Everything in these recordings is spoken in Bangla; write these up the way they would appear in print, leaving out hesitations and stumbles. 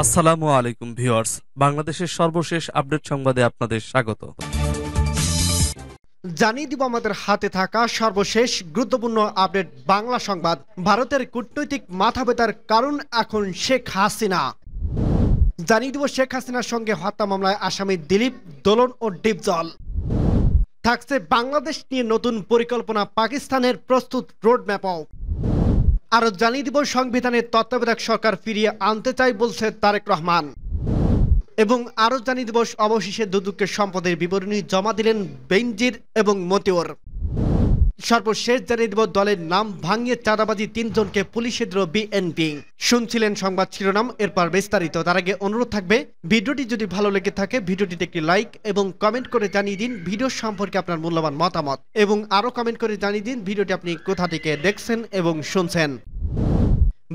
আসসালামু আলাইকুম ভিউয়ার্স, বাংলাদেশের সর্বশেষ আপডেট সংবাদে আপনাদের স্বাগত। জানিয়ে দিব আমাদের হাতে থাকা সর্বশেষ গুরুত্বপূর্ণ আপডেট বাংলা সংবাদ। ভারতের কূটনৈতিক মাথাব্যথার কারণ এখন শেখ হাসিনা। জানিয়ে দিব শেখ হাসিনার সঙ্গে হত্যা মামলায় আসামি দিলীপ, দোলন ও ডিপজল। থাকছে বাংলাদেশ নিয়ে নতুন পরিকল্পনা, পাকিস্তানের প্রস্তুত রোডম্যাপও। আরো জানিয়ে দিব সংবিধানের তত্ত্বাবধায়ক সরকার ফিরিয়ে আনতে চাই বলছে তারেক রহমান। এবং আরো জানিয়ে দিব অবশেষে দুদকের সম্পদের বিবরণী জমা দিলেন বেনজির এবং মতিউর। সর্বশেষ জানিয়ে দিব দলের নাম ভাঙিয়ে চাঁদাবাজি ৩ জনকে পুলিশে দিল বিএনপি। শুনছিলেন সংবাদ শিরোনাম, এরপর বিস্তারিত। তার আগে অনুরোধ থাকবে, ভিডিওটি যদি ভালো লেগে থাকে ভিডিওটিতে একটি লাইক এবং কমেন্ট করে জানিয়ে দিন ভিডিও সম্পর্কে আপনার মূল্যবান মতামত, এবং আরো কমেন্ট করে জানিয়ে দিন ভিডিওটি আপনি কোথা থেকে দেখছেন এবং শুনছেন।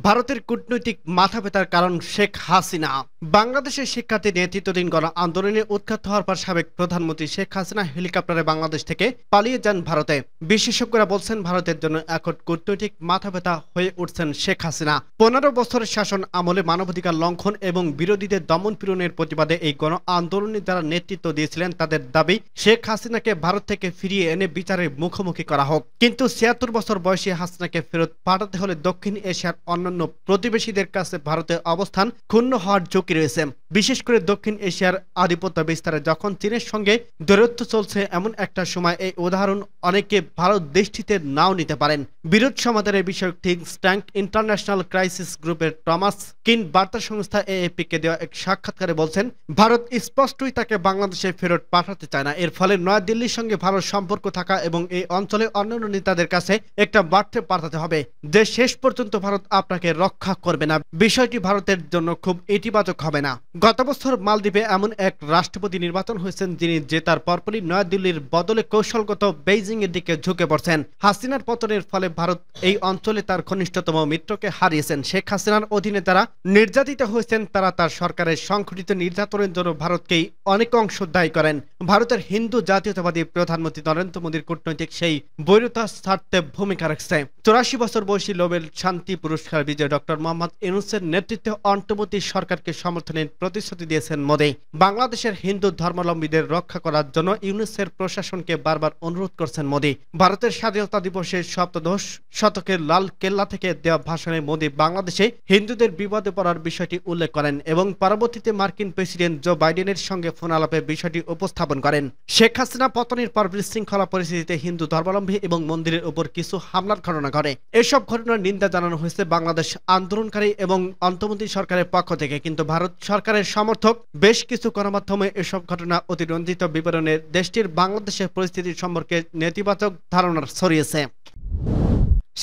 ভারতের কূটনৈতিক মাথাব্যথার কারণ শেখ হাসিনা। বাংলাদেশের শিক্ষার্থী নেতৃত্বাধীন গণ আন্দোলনে উৎখাত হওয়ার পর সাবেক প্রধানমন্ত্রী শেখ হাসিনা হেলিকপ্টারে বাংলাদেশ থেকে পালিয়ে যান ভারতে। বিশেষজ্ঞরা বলছেন ভারতের জন্য এখন কূটনৈতিক মাথাব্যথা হয়ে উঠছেন শেখ হাসিনা। 15 বছরের শাসন আমলে মানবাধিকার লঙ্ঘন এবং বিরোধীদের দমন পীড়নের প্রতিবাদে এই গণ আন্দোলনে যারা নেতৃত্ব দিয়েছিলেন তাদের দাবি শেখ হাসিনাকে ভারত থেকে ফিরিয়ে এনে বিচারের মুখোমুখি করা হোক। কিন্তু 76 বছর বয়সী হাসিনাকে ফেরত পাঠাতে হলে দক্ষিণ এশিয়ার অন্যান্য প্রতিবেশীদের কাছে ভারতের অবস্থান ক্ষুণ্ণ হওয়ার ঝুঁকি রয়েছে। বিশেষ করে দক্ষিণ এশিয়ার আধিপত্য বিস্তারে যখন চীনের সঙ্গে দূরত্ব চলছে, এমন একটা সময় এই উদাহরণ অনেকে ভারত দেশটিতে নাও নিতে পারেন। বিরোধ সমাধানের বিষয়ক থিঙ্ক ট্যাঙ্ক ইন্টারন্যাশনাল ক্রাইসিস গ্রুপের টমাস কিন বার্তা সংস্থা এএপি কে দেওয়া এক সাক্ষাৎকারে বলছেন, ভারত স্পষ্টই তাকে বাংলাদেশে ফেরত পাঠাতে চায় না। এর ফলে নয়াদিল্লির সঙ্গে ভারত সম্পর্ক থাকা এবং এই অঞ্চলে অন্যান্য নেতাদের কাছে একটা বার্তা পাঠাতে হবে যে শেষ পর্যন্ত ভারত আপনাকে রক্ষা করবে না। বিষয়টি ভারতের জন্য খুব ইতিবাচক হবে না। গত বছর মালদ্বীপে এমন এক রাষ্ট্রপতি নির্বাচন হয়েছেন যিনি জেতার পরপরই নয়াদিল্লির বদলে কৌশলগত বেইজিং এর দিকে ঝুঁকে পড়ছেন। হাসিনার পতনের ফলে ভারত এই অঞ্চলে তার ঘনিষ্ঠতম মিত্রকে হারিয়েছেন। শেখ হাসিনার অধীনে তারা নির্যাতিত হয়েছেন। তারা তার সরকারের সংঘটিত নির্যাতনের জন্য ভারতকেই অনেক অংশ দায়ী করেন। ভারতের হিন্দু জাতীয়তাবাদী প্রধানমন্ত্রী নরেন্দ্র মোদীর কূটনৈতিক সেই বৈরতা ছাড়তে ভূমিকা রাখছে। 84 বছর বয়সী নোবেল শান্তি পুরস্কার বিজয়ী ডক্টর মোহাম্মদ ইউনূসের নেতৃত্বে অন্তর্বর্তী সরকারকে সমর্থনের প্রতিশ্রুতি দিয়েছেন মোদী। বাংলাদেশের হিন্দু ধর্মাবলম্বীদের রক্ষা করার জন্য ইউনূসের প্রশাসনকে বারবার অনুরোধ করছেন মোদী। ভারতের স্বাধীনতা দিবসের সপ্তদশ শতকের লাল কেল্লা থেকে দেওয়া ভাষণে মোদী বাংলাদেশে হিন্দুদের বিপদে পড়ার বিষয়টি উল্লেখ করেন এবং পরবর্তীতে মার্কিন প্রেসিডেন্ট জো বাইডেনের সঙ্গে ফোন আলাপে বিষয়টি উপস্থাপন করেন। শেখ হাসিনা পতনের পর বিশৃঙ্খলা পরিস্থিতিতে হিন্দু ধর্মাবলম্বী এবং মন্দিরের উপর কিছু হামলার ঘটনা ঘটে। এসব ঘটনার নিন্দা জানানো হয়েছে বাংলাদেশ আন্দোলনকারী এবং অন্তর্বর্তী সরকারের পক্ষ থেকে, কিন্তু ভারত সরকারের সমর্থক বেশ কিছু গণমাধ্যমে এসব ঘটনা অতিরঞ্জিত বিবরণে দেশটির বাংলাদেশের পরিস্থিতি সম্পর্কে নেতিবাচক ধারণা ছড়িয়েছে।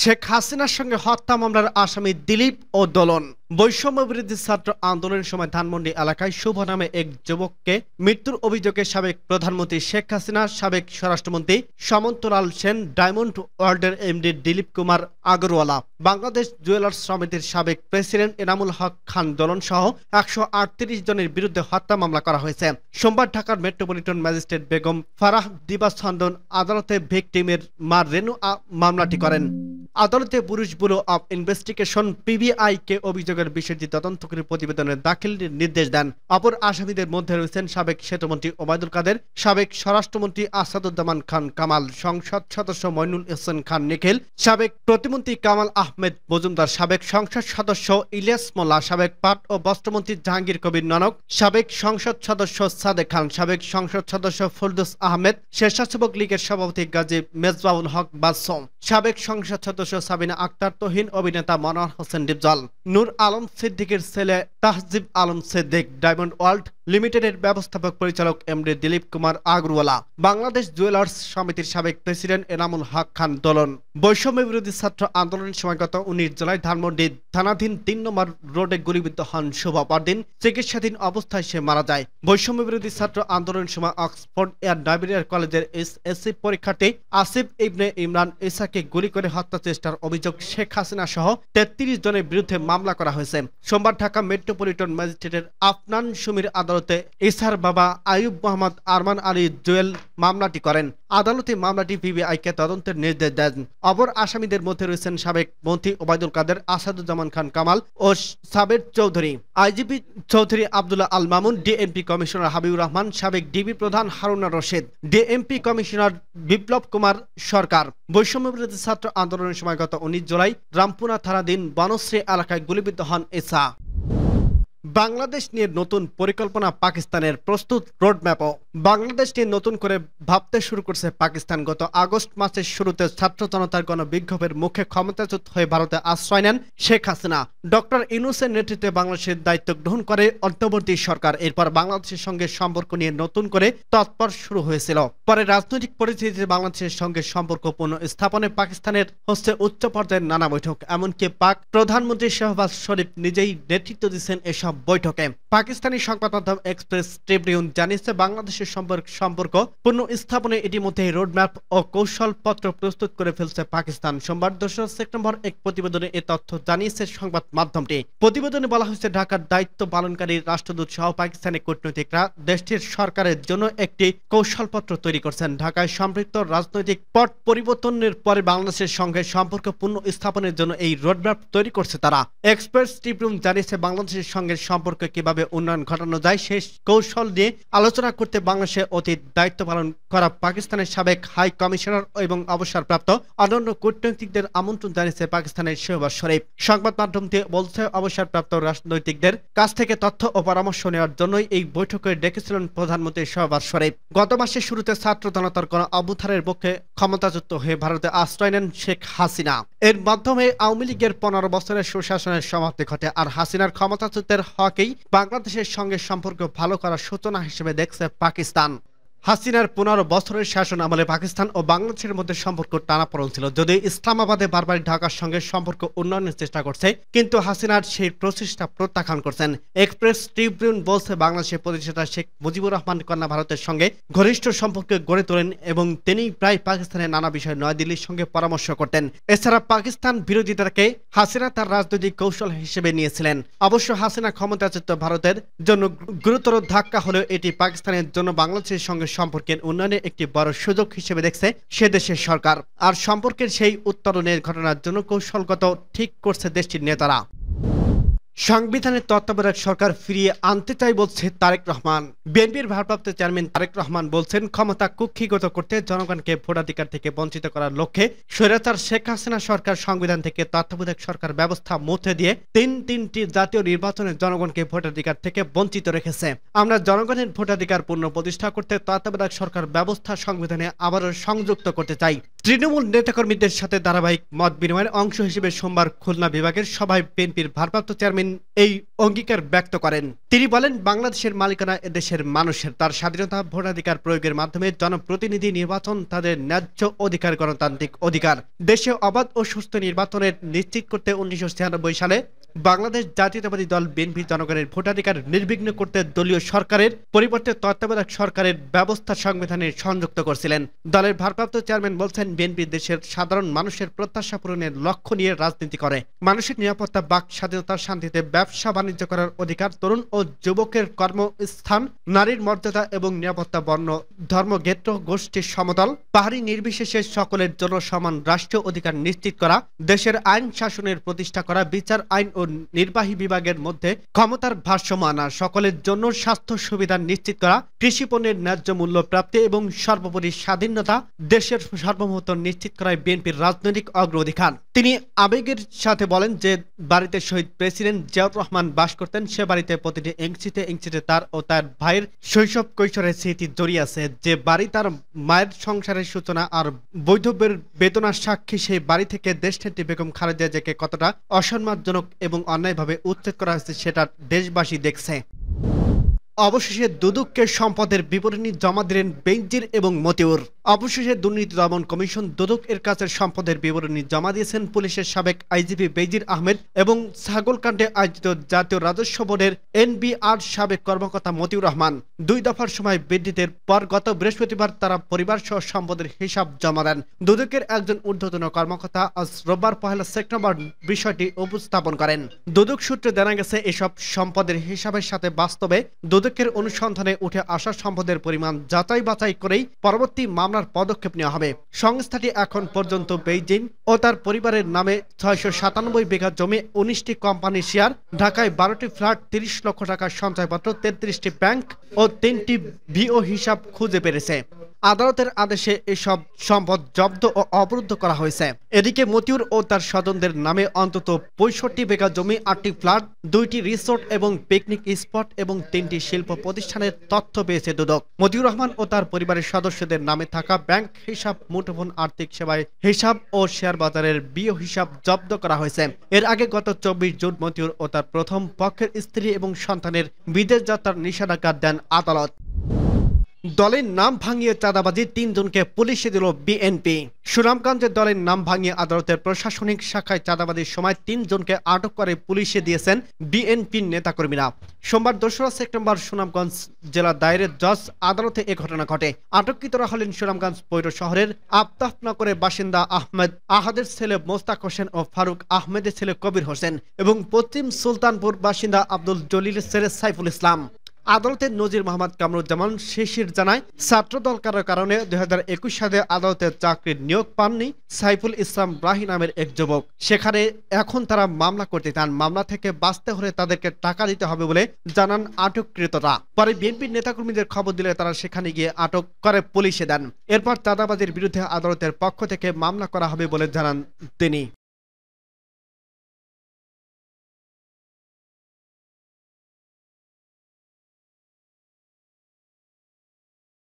শেখ হাসিনার সঙ্গে হত্যা মামলার আসামি দিলীপ ও দোলন। বৈষম্য বিরোধী ছাত্র আন্দোলনের সময় ধানমন্ডি এলাকায় শুভ নামে এক যুবককে মৃত্যুর অভিযোগে সাবেক প্রধানমন্ত্রী শেখ হাসিনা, সাবেক স্বরাষ্ট্রমন্ত্রী সামন্তলাল সেন, ডায়মন্ড ওয়ার্ল্ডের এমডি দিলীপ কুমার আগরওয়ালা, বাংলাদেশ জুয়েলার্স সমিতির সাবেক প্রেসিডেন্ট এনামুল হক খান দোলন সহ 138 জনের বিরুদ্ধে হত্যা মামলা করা হয়েছে। সোমবার ঢাকার মেট্রোপলিটন ম্যাজিস্ট্রেট বেগম ফারাহ দিবা ছন্দন আদালতে ভিকটিমের মা রেনু মামলাটি করেন। আদালতে police bureau of investigation PBI কে অভিযোগের বিষয়টি তদন্ত করে প্রতিবেদনে দাখিলের নির্দেশ দেন। অপর আসামিদের মধ্যে রয়েছেন সাবেক সেতুমন্ত্রী ওবায়দুল কাদের, সাবেক স্বরাষ্ট্রমন্ত্রী আসাদুজ্জামান খান কামাল, সংসদ সদস্য মইনুল হোসেন খান নিখিল, সাবেক প্রতিমন্ত্রী কামাল আহমেদ মজুমদার, সাবেক সংসদ সদস্য ইলিয়াস মোল্লা, সাবেক পাট ও বস্ত্রমন্ত্রী জাহাঙ্গীর কবির ননক, সাবেক সংসদ সদস্য সাদেক খান, সাবেক সংসদ সদস্য ফরদৌস আহমেদ, স্বেচ্ছাসেবক লীগের সভাপতি গাজী মেজবাউল হক বাদশম, সাবেক সংসদ সদস্য সাবিনা আক্তার তোহিন, অভিনেতা মনোয়ার হোসেন ডিপজল, নূর আলম সিদ্দিকের ছেলে তাহজিব আলম সিদ্দিক, ডায়মন্ড ওয়ার্ল্ড লিমিটেডের ব্যবস্থাপক পরিচালক এমডি দিলীপ কুমার আগরওয়ালা, বাংলাদেশ জুয়েলার্স সমিতির সাবেক প্রেসিডেন্ট এনামুল হক খান দোলন। বৈষম্য বিরোধী ছাত্র আন্দোলনের সময় গত 19 জুলাই ধানমন্ডি থানাধীন 3 নম্বর রোডে গুলিবিদ্ধ হন শুভ। পরদিন চিকিৎসাধীন অবস্থায় সে মারা যায়। বৈষম্য বিরোধী ছাত্র আন্দোলনের সময় অক্সফোর্ড এয়ার নাইবেরিয়ার কলেজের এসএসসি পরীক্ষার্থী আসিফ ইবনে ইমরান ইসাকে গুলি করে হত্যা চেষ্টার অভিযোগ শেখ হাসিনা সহ 33 জনের বিরুদ্ধে মামলা করা হয়েছে। সোমবার ঢাকা মেট্রোপলিটন ম্যাজিস্ট্রেটের আফনান সুমির আদালত আদালতে ইসার বাবা আইয়ুব মোহাম্মদ আরমান আলী জুয়েল মামলাটি করেন। আদালতে মামলাটি পিবিআইকে তদন্তের নির্দেশ দেন। অপর আসামিদের মধ্যে রয়েছেন সাবেক মন্ত্রী ওবায়দুল কাদের, আসাদুজ্জামান খান কামাল ও সাবের Chowdhury, IGP Chowdhury Abdullah Al Mamun, DMP commissioner Habibur Rahman, সাবেক ডিবি প্রধান Haruna Rashid, DMP commissioner Biplab Kumar সরকার। বৈষম্য বিরোধী ছাত্র আন্দোলনের সময় গত 19 জুলাই রামপুরা থানাধীন বনশ্রী এলাকায় গুলিবিদ্ধ হন এসা। বাংলাদেশ নিয়ে নতুন পরিকল্পনা পাকিস্তানের, প্রস্তুত রোডম্যাপও। বাংলাদেশ নিয়ে নতুন করে ভাবতে শুরু করছে পাকিস্তান। গত আগস্ট মাসের শুরুতে ছাত্র জনতার গণবিক্ষোভের মুখে ক্ষমতাচ্যুত হয়ে ভারতে আশ্রয় নেন শেখ হাসিনা। ডক্টর ইউনূসের নেতৃত্বে বাংলাদেশের দায়িত্ব গ্রহণ করে অন্তর্বর্তী সরকার। এরপর বাংলাদেশের সঙ্গে সম্পর্ক নিয়ে নতুন করে তৎপর শুরু হয়েছিল। পরে রাজনৈতিক পরিস্থিতিতে বাংলাদেশের সঙ্গে সম্পর্ক পুনঃস্থাপনে পাকিস্তানের হচ্ছে উচ্চ পর্যায়ের নানা বৈঠক। এমনকি পাক প্রধানমন্ত্রী শাহবাজ শরীফ নিজেই নেতৃত্ব দিচ্ছেন এসব বৈঠকে। পাকিস্তানি সংবাদ মাধ্যম এক্সপ্রেস ট্রিবিউন জানিয়েছে, বাংলাদেশের সম্পর্ক পুনঃস্থাপনে ইতিমধ্যে রোডম্যাপ ও কৌশলপত্র প্রস্তুত করে ফেলছে পাকিস্তান। সোমবার 2 সেপ্টেম্বর এক প্রতিবেদনে এ তথ্য জানিয়েছে সংবাদ মাধ্যমটি। প্রতিবেদনে বলা হয়েছে, ঢাকার দায়িত্ব পালনকারী রাষ্ট্রদূত সহ পাকিস্তানি কূটনীতিকরা দেশটির সরকারের জন্য একটি কৌশলপত্র তৈরি করছেন। ঢাকায় সম্পৃক্ত রাজনৈতিক পট পরিবর্তনের পরে বাংলাদেশের সঙ্গে সম্পর্ক পুনঃস্থাপনের জন্য এই রোডম্যাপ তৈরি করছে তারা। এক্সপ্রেস ট্রিবিউন জানিয়েছে, বাংলাদেশের সঙ্গে সম্পর্কে কিভাবে উন্নয়ন ঘটানো যায় সেই কৌশল নিয়ে আলোচনা করতে বাংলাদেশে অতীত দায়িত্ব পালন করা পাকিস্তানের সাবেক হাই কমিশনার এবং অবসরপ্রাপ্ত অন্যান্য কূটনীতিকদের আমন্ত্রণ জানিয়েছে পাকিস্তানের শাহবাজ শরীফ। সংবাদ মাধ্যমটি বলছে, অবসরপ্রাপ্ত রাজনৈতিকদের কাছ থেকে তথ্য ও পরামর্শ নেওয়ার জন্যই এই বৈঠকে ডেকেছিলেন প্রধানমন্ত্রী শাহবাজ শরীফ। গত মাসের শুরুতে ছাত্র জনতার গণ অভ্যুত্থানের পক্ষে ক্ষমতাচ্যুত হয়ে ভারতে আশ্রয় নেন শেখ হাসিনা। এর মাধ্যমে আওয়ামী লীগের 15 বছরের সুশাসনের সমাপ্তি ঘটে। আর হাসিনার ক্ষমতাচ্যুতের হকেই বাংলাদেশের সঙ্গে সম্পর্ক ভালো করার সূচনা হিসেবে দেখছে পাকিস্তান। হাসিনার 15 বছরের শাসন আমলে পাকিস্তান ও বাংলাদেশের মধ্যে সম্পর্ক টানাপোড়েন ছিল। যদিও ইসলামাবাদে বারবার ঢাকার সঙ্গে সম্পর্ক উন্নয়নের চেষ্টা করছে, কিন্তু হাসিনার সেই প্রচেষ্টা প্রত্যাখ্যান করছেন। এক্সপ্রেস ট্রিবিউন বলছে, বাংলাদেশের প্রতিষ্ঠাতা শেখ মুজিবুর রহমান কন্যা ভারতের সঙ্গে ঘনিষ্ঠ সম্পর্ক গড়ে তোলেন এবং তিনি প্রায় পাকিস্তানের নানা বিষয়ে নয়াদিল্লির সঙ্গে পরামর্শ করতেন। এছাড়া পাকিস্তান বিরোধিতাকে হাসিনা তার রাজনৈতিক কৌশল হিসেবে নিয়েছিলেন। অবশ্য হাসিনা ক্ষমতাচ্যুত ভারতের জন্য গুরুতর ধাক্কা হলেও এটি পাকিস্তানের জন্য বাংলাদেশের সঙ্গে সম্পর্কের উন্নয়নের একটি বড় সুযোগ হিসেবে দেখছে সে দেশের সরকার। আর সম্পর্কের সেই উত্তরণের ঘটনার জন্য কৌশলগত ঠিক করছে দেশটির নেতারা। সংবিধানের তত্ত্বাবধায়ক সরকার ফিরিয়ে আনতে চাই বলছে তারেক রহমান। বিএনপির ভারপ্রাপ্ত চেয়ারম্যান তারেক রহমান বলছেন, ক্ষমতা কুক্ষিগত করতে জনগণকে ভোটাধিকার থেকে বঞ্চিত করার লক্ষ্যে স্বৈরাচার শেখ হাসিনা সরকার সংবিধান থেকে তত্ত্বাবধায়ক সরকার ব্যবস্থা মুছে দিয়ে তিনটি জাতীয় নির্বাচনে জনগণকে ভোটাধিকার থেকে বঞ্চিত রেখেছে। আমরা জনগণের ভোটাধিকার পূর্ণ প্রতিষ্ঠা করতে তত্ত্বাবধায়ক সরকার ব্যবস্থা সংবিধানে আবারও সংযুক্ত করতে চাই। তৃণমূল নেতাকর্মীদের সাথে ধারাবাহিক মত বিনিময়ের অংশ হিসেবে সোমবার খুলনা বিভাগের সভায় বিএনপির ভারপ্রাপ্ত চেয়ারম্যান এই অঙ্গীকার ব্যক্ত করেন। তিনি বলেন, বাংলাদেশের মালিকানা এদেশের মানুষের। তার স্বাধীনতা ভোটাধিকার প্রয়োগের মাধ্যমে জনপ্রতিনিধি নির্বাচন তাদের ন্যায্য অধিকার, গণতান্ত্রিক অধিকার। দেশে অবাধ ও সুস্থ নির্বাচনের নিশ্চিত করতে 1996 সালে বাংলাদেশ জাতীয়তাবাদী দল বিএনপি জনগণের ভোটাধিকার নির্বিঘ্ন করতে দলীয় সরকারের পরিবর্তে তত্ত্বাবধায়ক সরকারের ব্যবস্থা সংবিধানে সংযুক্ত করছিলেন। দলের ভারপ্রাপ্ত চেয়ারম্যান বলছেন, বিএনপি দেশের সাধারণ মানুষের প্রত্যাশা পূরণের লক্ষ্য নিয়ে রাজনীতি করে। মানুষের নিরাপত্তা, বাক স্বাধীনতা, শান্তিতে ব্যবসা বাণিজ্য করার অধিকার, তরুণ ও যুবকের কর্মস্থান, নারীর মর্যাদা এবং নিরাপত্তা, বর্ণ, ধর্ম, ক্ষেত্র, গোষ্ঠীর সমতল, পাহাড়ি নির্বিশেষে সকলের জন্য সমান রাষ্ট্রীয় অধিকার নিশ্চিত করা, দেশের আইন শাসনের প্রতিষ্ঠা করা, বিচার, আইন ও নির্বাহী বিভাগের মধ্যে ক্ষমতার ভারসাম্য আনা, সকলের জন্য স্বাস্থ্য সুবিধা নিশ্চিত করা, কৃষি পণ্যের ন্যায্য মূল্য প্রাপ্তি এবং সর্বোপরি স্বাধীনতা, দেশের সার্বভৌমত্ব নিশ্চিত করায় বিএনপির রাজনৈতিক অগ্রাধিকার। তিনি আবেগের সাথে বলেন যে বাড়িতে শহীদ প্রেসিডেন্ট জিয়াউর রহমান বাস করতেন, সে বাড়িতে প্রতিটি ইঞ্চিতে তার ও তার ভাইয়ের শৈশব কৈশোরের স্মৃতি জড়িয়ে আছে। যে বাড়ি তার মায়ের সংসারের সূচনা আর বৈধব্যের বেদনার সাক্ষী, সেই বাড়ি থেকে দেশনেত্রী বেগম খালেদা জিয়াকে কতটা অসম্মানজনক এবং অন্যায়ভাবে উচ্ছেদ করা হয়েছে সেটা দেশবাসী দেখছে। অবশেষে দুদককে সম্পদের বিবরণী জমা দিলেন বেনজির এবং মতিউর। অবশেষে দুর্নীতি দমন কমিশন দুদক এর কাছে সম্পদের বিবরণী জমা দিয়েছেন পুলিশের সাবেক আইজিপি বেজির আহমেদ এবং ছাগলকাণ্ডে আয়োজিত জাতীয় রাজস্ব বোর্ডের এনবিআর সাবেক কর্মকর্তা মতিউর রহমান। 2 দফার সময় বৃদ্ধির পর গত বৃহস্পতিবার তারা পরিবার সহ সম্পদের হিসাব জমা দেন। দুদকের একজন ঊর্ধ্বতন কর্মকর্তা আজ রোববার 1 সেপ্টেম্বর বিষয়টি উপস্থাপন করেন। দুদক সূত্রে জানা গেছে, এসব সম্পদের হিসাবের সাথে বাস্তবে দুদকের অনুসন্ধানে উঠে আসা সম্পদের পরিমাণ যাচাই বাছাই করেই পরবর্তী মামলার পদক্ষেপ নেওয়া হবে। সংস্থাটি এখন পর্যন্ত বেইজিং ও তার পরিবারের নামে 697 বিঘা জমি, 19টি কোম্পানির শেয়ার, ঢাকায় 12টি ফ্ল্যাট, 30 লক্ষ টাকার সঞ্চয়পত্র, 33টি ব্যাংক ও 3টি ভিও হিসাব খুঁজে পেয়েছে। আদালতের আদেশে এসব সম্পদ জব্দ ও অবরুদ্ধ করা হয়েছে। এদিকে মতিউর ও তার স্বজনদের নামে অন্তত 65 বিঘা জমি, 8টি ফ্ল্যাট, 2টি রিসোর্ট এবং পিকনিক স্পট এবং 3টি শিল্প প্রতিষ্ঠানের তথ্য পেয়েছে দুদক। মতিউর রহমান ও তার পরিবারের সদস্যদের নামে থাকা ব্যাংক হিসাব, মুঠোফোন আর্থিক সেবায় হিসাব ও শেয়ার বাজারের বিও হিসাব জব্দ করা হয়েছে। এর আগে গত 24 জুন মতিউর ও তার প্রথম পক্ষের স্ত্রী এবং সন্তানের বিদেশ যাত্রার নিষেধাজ্ঞা দেন আদালত। দলের নাম ভাঙিয়ে চাঁদাবাজি 3 জনকে পুলিশে দিল বিএনপি। সুনামগঞ্জে দলের নাম ভাঙিয়ে আদালতের প্রশাসনিক শাখায় চাঁদাবাজির সময় 3 জনকে আটক করে পুলিশে দিয়েছেন বিএনপির নেতাকর্মীরা। সোমবার 2 সেপ্টেম্বর সুনামগঞ্জ জেলা দায়রের জজ আদালতে এ ঘটনা ঘটে। আটককৃতরা হলেন সুনামগঞ্জ পৌর শহরের আফতাবনগরের বাসিন্দা আহমেদ আহাদের ছেলে মোস্তাক হোসেন ও ফারুক আহমেদের ছেলে কবির হোসেন এবং পশ্চিম সুলতানপুর বাসিন্দা আব্দুল জলিলের ছেলে সাইফুল ইসলাম। আদালতের নজির মোহাম্মদ কামরুজ্জামান শিশির জানায়, ছাত্রদল করার কারণে 2021 সালে আদালতের চাকরির নিয়োগ পাননি সাইফুল ইসলাম রাহি নামের এক যুবক। সেখানে এখন তারা মামলা করতে চান। মামলা থেকে বাঁচতে হলে তাদেরকে টাকা দিতে হবে বলে জানান আটককৃতরা। পরে বিএনপির নেতাকর্মীদের খবর দিলে তারা সেখানে গিয়ে আটক করে পুলিশে দেন। এরপর চাঁদাবাজির বিরুদ্ধে আদালতের পক্ষ থেকে মামলা করা হবে বলে জানান তিনি।